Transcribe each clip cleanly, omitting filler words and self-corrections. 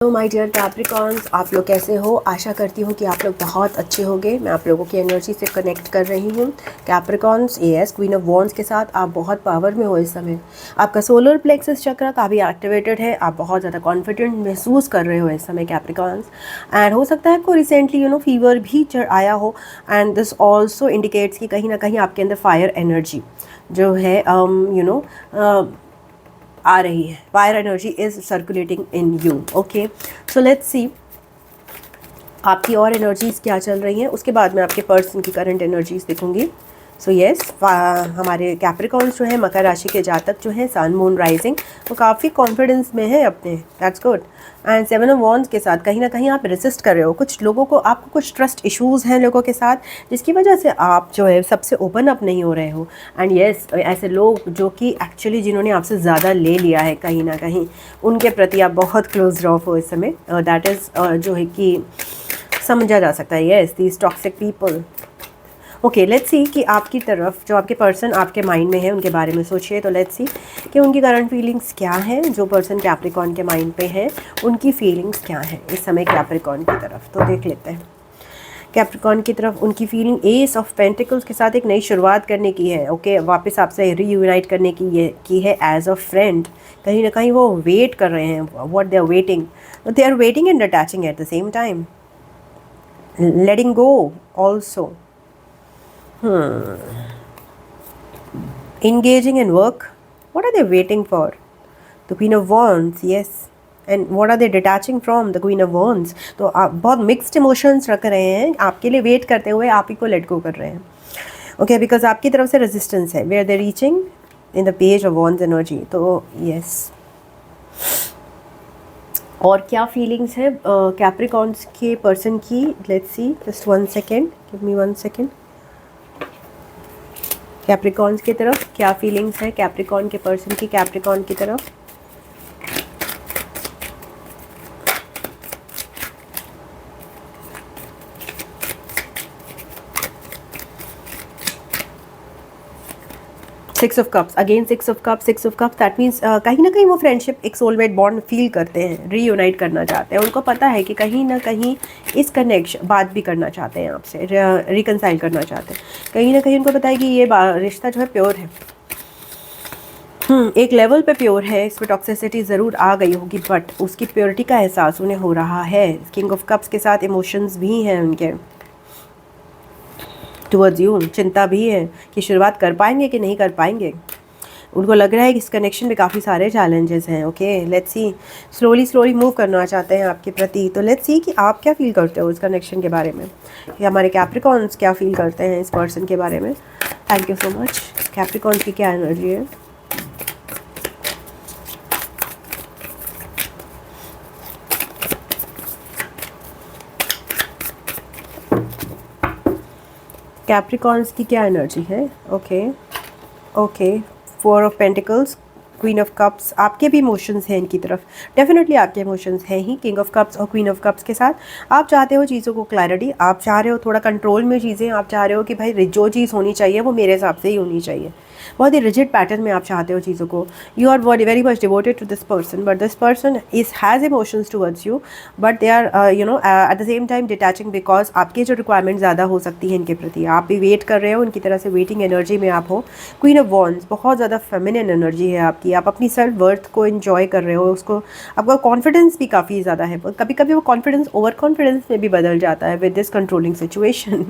Hello my dear Capricorns, आप लोग कैसे हो। आशा करती हूँ कि आप लोग बहुत अच्छे होंगे। मैं आप लोगों की एनर्जी से कनेक्ट कर रही हूँ। Capricorns, yes, queen of wands के साथ आप बहुत पावर में हो इस समय। आपका सोलर प्लेक्सस चक्र काफ़ी एक्टिवेटेड है। आप बहुत ज़्यादा कॉन्फिडेंट महसूस कर रहे हो इस समय कैप्रिकॉन्स। एंड हो सकता है आपको रिसेंटली फीवर भी आया हो। एंड दिस ऑल्सो इंडिकेट्स कि कहीं ना कहीं आपके अंदर फायर एनर्जी जो है आ रही है। Fire energy is circulating in you. Okay, so let's see आपकी और एनर्जीज़ क्या चल रही हैं। उसके बाद मैं आपके पर्सन की करंट एनर्जीज़ देखूंगी। सो यस, हमारे कैप्रिकॉन्स जो है, मकर राशि के जातक जो है, सन मून राइजिंग, वो काफ़ी कॉन्फिडेंस में है अपने। That's good. And seven of wands के साथ कहीं ना कहीं आप रेसिस्ट कर रहे हो। कुछ लोगों को, आपको कुछ ट्रस्ट इश्यूज़ हैं लोगों के साथ, जिसकी वजह से आप जो है सबसे ओपन अप नहीं हो रहे हो। एंड यस, ऐसे लोग जो कि एक्चुअली जिन्होंने आपसे ज़्यादा ले लिया है कहीं ना कहीं, उनके प्रति आप बहुत क्लोज ऑफ हो इस समय। दैट इज़ जो है कि समझा जा सकता है। Yes, these toxic people. Okay, let's see कि आपकी तरफ जो आपके पर्सन आपके माइंड में है उनके बारे में सोचिए। तो लेट्स सी कि उनकी करंट फीलिंग्स क्या है। जो पर्सन कैप्रिकॉन के माइंड पे है, उनकी फीलिंग्स क्या है इस समय कैप्रिकॉन की तरफ। तो देख लेते हैं कैप्रिकॉन की तरफ उनकी फीलिंग। एस ऑफ पेंटिकल्स के साथ एक नई शुरुआत करने की है। ओके, वापस आपसे रीयूनाइट करने की है एज अ फ्रेंड। कहीं ना कहीं वो वेट कर रहे हैं। What they are waiting and attaching at the same time, letting go also. Engaging in work. What are they waiting for? The Queen of Wands, yes. And what are they detaching from? The Queen of Wands. तो आप बहुत mixed emotions रख रहे हैं। आपके लिए wait करते हुए आप ही को लेट गो कर रहे हैं। ओके, बिकॉज आपकी तरफ से रेजिस्टेंस है। Where they reaching in the page of wands energy. तो यस, और क्या फीलिंग्स है कैप्रिकॉन्स के पर्सन की। Let's see, just 1 second, give me 1 second. Capricorns की तरफ क्या फीलिंग्स है कैप्रिकॉन के पर्सन की कैप्रिकॉन की तरफ। Six of cups, again six of cups, six of cups. That means कहीं ना कहीं वो फ्रेंडशिप, एक सोलमेट बॉन्ड फील करते हैं, रीयूनाइट करना चाहते हैं। उनको पता है कि कहीं ना कहीं इस कनेक्शन, बात भी करना चाहते हैं आपसे, रिकनसाइल करना चाहते हैं। कहीं ना कहीं उनको पता है कि ये रिश्ता जो है प्योर है। एक लेवल पे प्योर है। इसमें टॉक्सिसिटी ज़रूर आ गई होगी, बट उसकी प्योरिटी का एहसास उन्हें हो रहा है। किंग ऑफ कप्स के साथ इमोशंस भी हैं उनके टुवर्ड्स यू। चिंता भी है कि शुरुआत कर पाएंगे कि नहीं कर पाएंगे। उनको लग रहा है कि इस कनेक्शन में काफ़ी सारे चैलेंजेस हैं। Okay, let's see, slowly move करना चाहते हैं आपके प्रति। तो लेट्स सी कि आप क्या फील करते हो इस कनेक्शन के बारे में, कि हमारे कैप्रिकॉन्स क्या फील करते हैं इस पर्सन के बारे में। Thank you so much. Capricorns की क्या एनर्जी है। कैप्रिकॉन्स की क्या एनर्जी है। Okay okay, 4 of pentacles, queen of cups. आपके भी इमोशंस हैं इनकी तरफ, डेफिनेटली आपके इमोशंस हैं ही। किंग ऑफ कप्स और क्वीन ऑफ कप्स के साथ आप चाहते हो चीज़ों को क्लैरिटी, आप चाह रहे हो थोड़ा कंट्रोल में चीज़ें, आप चाह रहे हो कि भाई जो चीज़ होनी चाहिए वो मेरे हिसाब से ही होनी चाहिए। बहुत ही रिजिड पैटर्न में आप चाहते हो चीज़ों को। You are very much devoted to this person, but this person is has emotions towards you, but they are at the same time detaching, because आपकी जो रिक्वायरमेंट ज़्यादा हो सकती है इनके प्रति। आप भी वेट कर रहे हो, उनकी तरह से वेटिंग एनर्जी में आप हो। क्वीन ऑफ वॉन्ड्स, बहुत ज़्यादा फेमिनिन एनर्जी है आपकी। आप अपनी सेल्फ वर्थ को इन्जॉय कर रहे हो, उसको, आपका कॉन्फिडेंस भी काफ़ी ज़्यादा है। कभी कभी वो कॉन्फिडेंस ओवर कॉन्फिडेंस में भी बदल जाता है with this controlling situation.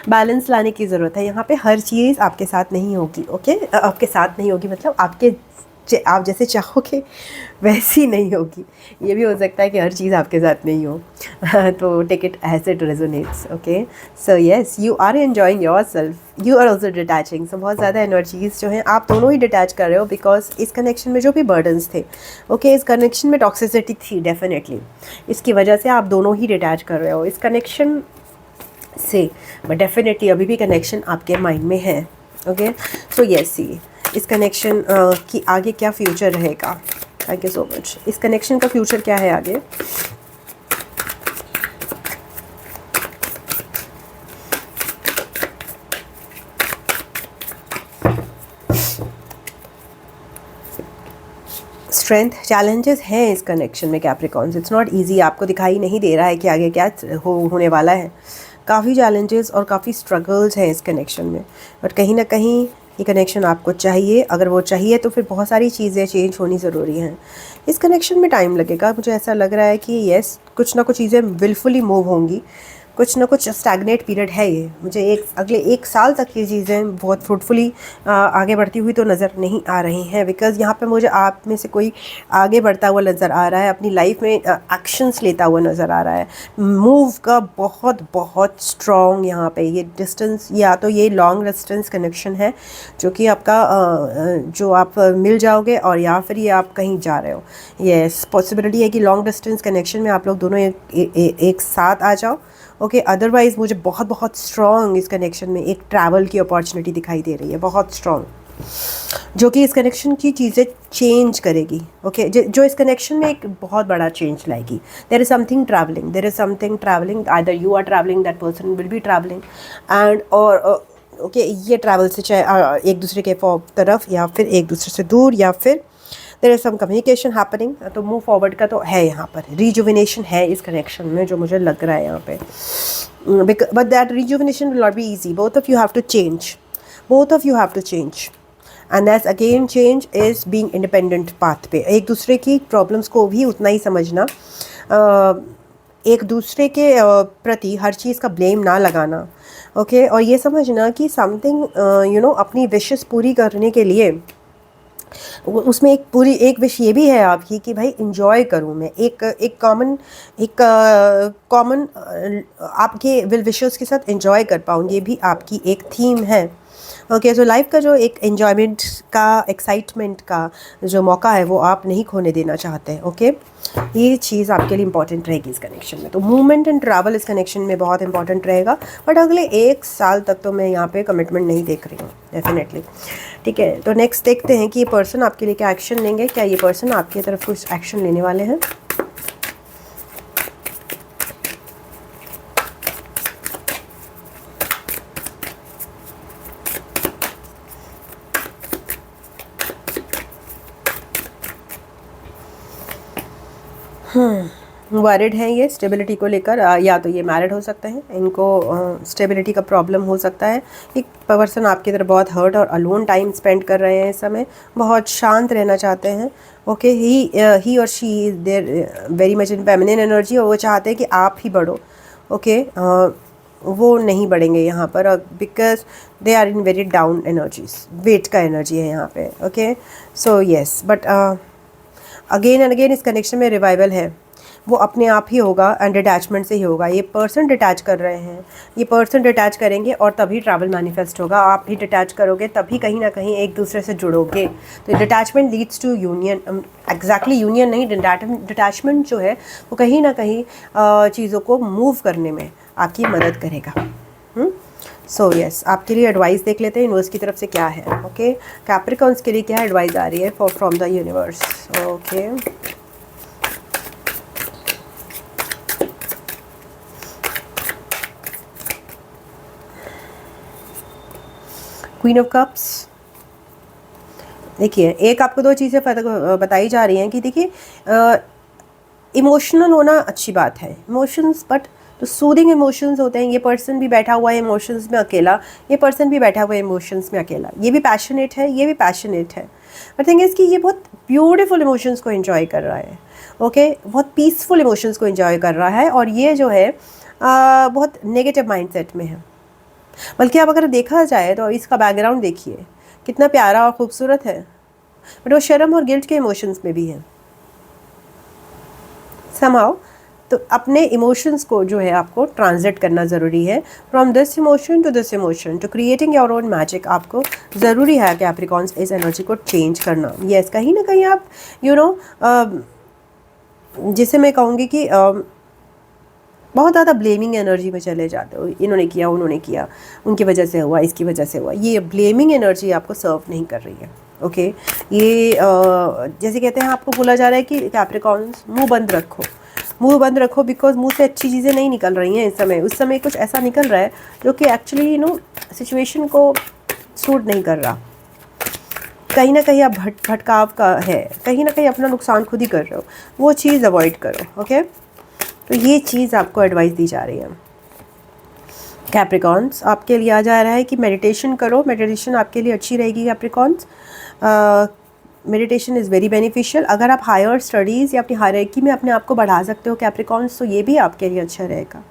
Balance लाने की ज़रूरत है यहाँ पे। हर चीज़ आपके साथ नहीं होगी। ओके, आपके साथ नहीं होगी मतलब आप जैसे चाहोगे वैसी नहीं होगी। ये भी हो सकता है कि हर चीज़ आपके साथ नहीं हो। तो take it as it resonates. Okay, so yes, you are enjoying yourself, you are also detaching. So बहुत ज़्यादा एनर्जीज जो हैं आप दोनों ही डिटैच कर रहे हो, बिकॉज इस कनेक्शन में जो भी बर्डन्स थे, ओके, इस कनेक्शन में टॉक्सिसिटी थी डेफिनेटली, इसकी वजह से आप दोनों ही डिटैच कर रहे हो इस कनेक्शन से। बट डेफिनेटली अभी भी कनेक्शन आपके माइंड में है। ओके, सो येस, सी इस कनेक्शन की आगे क्या फ्यूचर रहेगा। Thank you so much. इस कनेक्शन का फ्यूचर क्या है आगे। स्ट्रेंथ, चैलेंजेस हैं इस कनेक्शन में कैप्रिकॉन्स, इट्स नॉट इजी, आपको दिखाई नहीं दे रहा है कि आगे क्या होने वाला है। काफ़ी चैलेंजेस और काफ़ी स्ट्रगल्स हैं इस कनेक्शन में, बट कहीं ना कहीं ये कनेक्शन आपको चाहिए। अगर वो चाहिए तो फिर बहुत सारी चीज़ें चेंज होनी ज़रूरी हैं। इस कनेक्शन में टाइम लगेगा, मुझे ऐसा लग रहा है कि येस, कुछ ना कुछ चीज़ें विलफुली मूव होंगी, कुछ ना कुछ स्टैग्नेट पीरियड है ये। मुझे अगले 1 साल तक ये चीज़ें बहुत फ्रूटफुली आगे बढ़ती हुई तो नज़र नहीं आ रही हैं, बिकॉज़ यहाँ पे मुझे आप में से कोई आगे बढ़ता हुआ नज़र आ रहा है, अपनी लाइफ में एक्शंस लेता हुआ नज़र आ रहा है। मूव का बहुत बहुत स्ट्रॉन्ग यहाँ पे ये डिस्टेंस, या तो ये लॉन्ग डिस्टेंस कनेक्शन है जो कि आपका जो आप मिल जाओगे, और या फिर ये आप कहीं जा रहे हो। यस, पॉसिबिलिटी है कि लॉन्ग डिस्टेंस कनेक्शन में आप लोग दोनों एक साथ आ जाओ। ओके, अदरवाइज़ मुझे बहुत बहुत स्ट्रॉन्ग इस कनेक्शन में एक ट्रैवल की अपॉर्चुनिटी दिखाई दे रही है, बहुत स्ट्रॉन्ग, जो कि इस कनेक्शन की चीज़ें चेंज करेगी। ओके, जो इस कनेक्शन में एक बहुत बड़ा चेंज लाएगी। There is something travelling, there is something travelling, either you are travelling, that person will be travelling, and और ओके, ये ट्रैवल से चाहे एक दूसरे के तरफ, या फिर एक दूसरे से दूर, या फिर there is some communication happening. तो मूव फॉरवर्ड का तो है, यहाँ पर रिजुविनेशन है इस कनेक्शन में, जो मुझे लग रहा है यहाँ पे। But that rejuvenation will not be easy, both of you have to change, both of you have to change, and that's again change is being independent path पे। एक दूसरे की प्रॉब्लम्स को भी उतना ही समझना, एक दूसरे के प्रति हर चीज़ का ब्लेम ना लगाना। ओके, और ये समझना कि समथिंग अपनी विशेस पूरी करने के लिए उसमें एक विश ये भी है आपकी कि भाई इंजॉय करूँ मैं, एक कॉमन आपके विल विशेस के साथ इंजॉय कर पाऊँ, ये भी आपकी एक थीम है। ओके, सो लाइफ का जो एक एन्जॉयमेंट का, एक्साइटमेंट का जो मौका है वो आप नहीं खोने देना चाहते हैं। ओके, ये चीज़ आपके लिए इंपॉर्टेंट रहेगी इस कनेक्शन में। तो मूवमेंट एंड ट्रैवल इस कनेक्शन में बहुत इंपॉर्टेंट रहेगा, बट अगले 1 साल तक तो मैं यहाँ पे कमिटमेंट नहीं देख रही हूँ डेफिनेटली। ठीक है, तो नेक्स्ट देखते हैं कि ये पर्सन आपके लिए क्या एक्शन लेंगे, क्या ये पर्सन आपकी तरफ कुछ एक्शन लेने वाले हैं। वरिड हैं ये स्टेबिलिटी को लेकर, या तो ये मैरिड हो सकते हैं, इनको स्टेबिलिटी का प्रॉब्लम हो सकता है। एक पर्सन आपकी तरफ बहुत हर्ट और अलोन टाइम स्पेंड कर रहे हैं इस समय, बहुत शांत रहना चाहते हैं। ओके, ही और she is there very much in feminine energy, और वो चाहते हैं कि आप ही बढ़ो। ओके, वो नहीं बढ़ेंगे यहाँ पर, because they are in very down energies, wait का एनर्जी है यहाँ पे। Okay, so yes, but again and again इस कनेक्शन में रिवाइवल है, वो अपने आप ही होगा एंड डिटैचमेंट से ही होगा। ये पर्सन डिटैच कर रहे हैं, ये पर्सन डिटैच करेंगे और तभी ट्रैवल मैनिफेस्ट होगा। आप भी डिटैच करोगे तभी कहीं ना कहीं एक दूसरे से जुड़ोगे। तो detachment leads to union, exactly union नहीं, डिटैचमेंट जो है वो कहीं ना कहीं चीज़ों को मूव करने में आपकी मदद करेगा। सो यस, आपके लिए एडवाइस देख लेते हैं यूनिवर्स की तरफ से क्या है। ओके, कैप्रिकॉन्स के लिए क्या एडवाइस आ रही है from the universe. Okay, queen of cups. देखिए, एक आपको 2 चीज़ें बताई जा रही हैं कि देखिए, इमोशनल होना अच्छी बात है, इमोशंस, बट तो सूदिंग इमोशंस होते हैं। ये पर्सन भी बैठा हुआ है इमोशंस में अकेला, ये पर्सन भी बैठा हुआ है इमोशंस में अकेला। ये भी पैशनेट है, ये भी पैशनेट है, बट थिंग इज़ कि ये बहुत ब्यूटीफुल इमोशंस को एंजॉय कर रहा है। ओके, बहुत पीसफुल इमोशंस को एंजॉय कर रहा है, और ये जो है बहुत नेगेटिव माइंडसेट में है। बल्कि आप अगर देखा जाए तो इसका बैकग्राउंड देखिए कितना प्यारा और खूबसूरत है, बट वो शर्म और गिल्ट के इमोशंस में भी है समहाउ। तो अपने इमोशंस को जो है आपको ट्रांसलेट करना ज़रूरी है, from this emotion to this emotion to creating your own magic. आपको ज़रूरी है कैप्रिकॉन्स इस एनर्जी को चेंज करना। यस, कहीं ना कहीं आप जिसे मैं कहूँगी कि बहुत ज़्यादा ब्लेमिंग एनर्जी में चले जाते हो, इन्होंने किया, उन्होंने किया, उनकी वजह से हुआ, इसकी वजह से हुआ। ये ब्लेमिंग एनर्जी आपको सर्व नहीं कर रही है। ओके, ये जैसे कहते हैं, आपको बोला जा रहा है कि कैप्रिकॉन्स मुंह बंद रखो, मुंह बंद रखो, बिकॉज मुंह से अच्छी चीज़ें नहीं निकल रही हैं इस समय। उस समय कुछ ऐसा निकल रहा है जो कि एक्चुअली सिचुएशन को सूट नहीं कर रहा। कहीं ना कहीं आप भटकाव का है, कहीं ना कहीं अपना नुकसान खुद ही कर रहे हो, वो चीज़ अवॉइड करो। ओके, तो ये चीज़ आपको एडवाइस दी जा रही है। कैप्रिकॉन्स, आपके लिए आ जा रहा है कि मेडिटेशन करो, मेडिटेशन आपके लिए अच्छी रहेगी Capricorns. Meditation is very beneficial. अगर आप हायर स्टडीज़ या अपनी हायरार्की में अपने आप को बढ़ा सकते हो कैप्रिकॉन्स, तो ये भी आपके लिए अच्छा रहेगा।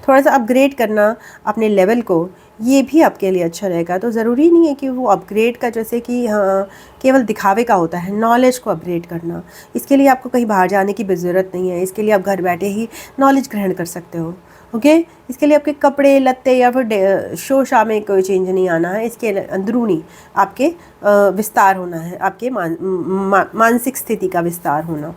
थोड़ा सा अपग्रेड करना अपने लेवल को, ये भी आपके लिए अच्छा रहेगा। तो ज़रूरी नहीं है कि वो अपग्रेड का जैसे कि हाँ केवल दिखावे का होता है, नॉलेज को अपग्रेड करना, इसके लिए आपको कहीं बाहर जाने की भी ज़रूरत नहीं है। इसके लिए आप घर बैठे ही नॉलेज ग्रहण कर सकते हो। ओके, इसके लिए आपके कपड़े लत्ते या फिर शो शाम में कोई चेंज नहीं आना है। इसके अंदरूनी आपके विस्तार होना है, आपके मानसिक स्थिति का विस्तार होना,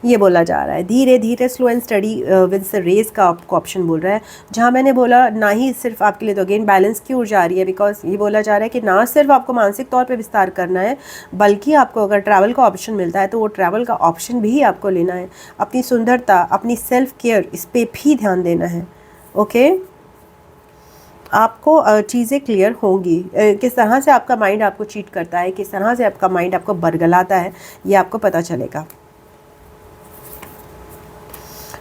ये बोला जा रहा है। धीरे धीरे slow and steady with the race का आपको ऑप्शन बोल रहा है, जहाँ मैंने बोला ना ही सिर्फ आपके लिए, तो अगेन बैलेंस की ओर जा रही है, बिकॉज ये बोला जा रहा है कि ना सिर्फ आपको मानसिक तौर पे विस्तार करना है, बल्कि आपको अगर ट्रैवल का ऑप्शन मिलता है तो वो ट्रैवल का ऑप्शन भी आपको लेना है। अपनी सुंदरता, अपनी सेल्फ केयर, इस पर भी ध्यान देना है। ओके, आपको चीज़ें क्लियर होंगी। किस तरह से आपका माइंड आपको चीट करता है, किस तरह से आपका माइंड आपको बरगलाता है, ये आपको पता चलेगा।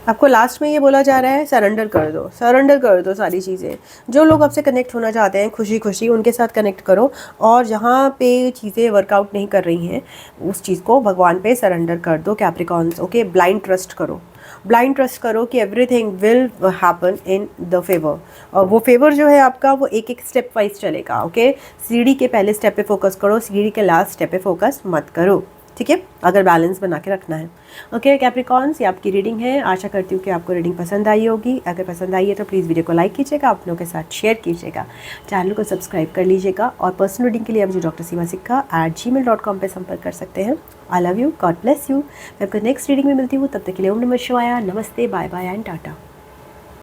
आपको लास्ट में ये बोला जा रहा है सरेंडर कर दो, सरेंडर कर दो सारी चीज़ें। जो लोग आपसे कनेक्ट होना चाहते हैं खुशी खुशी, उनके साथ कनेक्ट करो, और जहाँ पे चीज़ें वर्कआउट नहीं कर रही हैं उस चीज़ को भगवान पे सरेंडर कर दो कैप्रिकॉन्स। ओके, ब्लाइंड ट्रस्ट करो, ब्लाइंड ट्रस्ट करो कि everything will happen in the favour. और वो फेवर जो है आपका, वो एक एक स्टेप वाइज चलेगा। ओके, सीढ़ी के पहले स्टेप पे फोकस करो, सीढ़ी के लास्ट स्टेप पे फोकस मत करो, ठीक है, अगर बैलेंस बना के रखना है। ओके कैप्रिकॉन्स, ये आपकी रीडिंग है। आशा करती हूँ कि आपको रीडिंग पसंद आई होगी। अगर पसंद आई है तो प्लीज़ वीडियो को लाइक कीजिएगा, अपनों के साथ शेयर कीजिएगा, चैनल को सब्सक्राइब कर लीजिएगा, और पर्सनल रीडिंग के लिए आप मुझे drsimha@gmail.com पर संपर्क कर सकते हैं। I love you, God bless you. मैं आपको नेक्स्ट रीडिंग में मिलती हूँ, तब तक के लिए ओम नमः शिवाय, नमस्ते, बाय बाय एंड टाटा।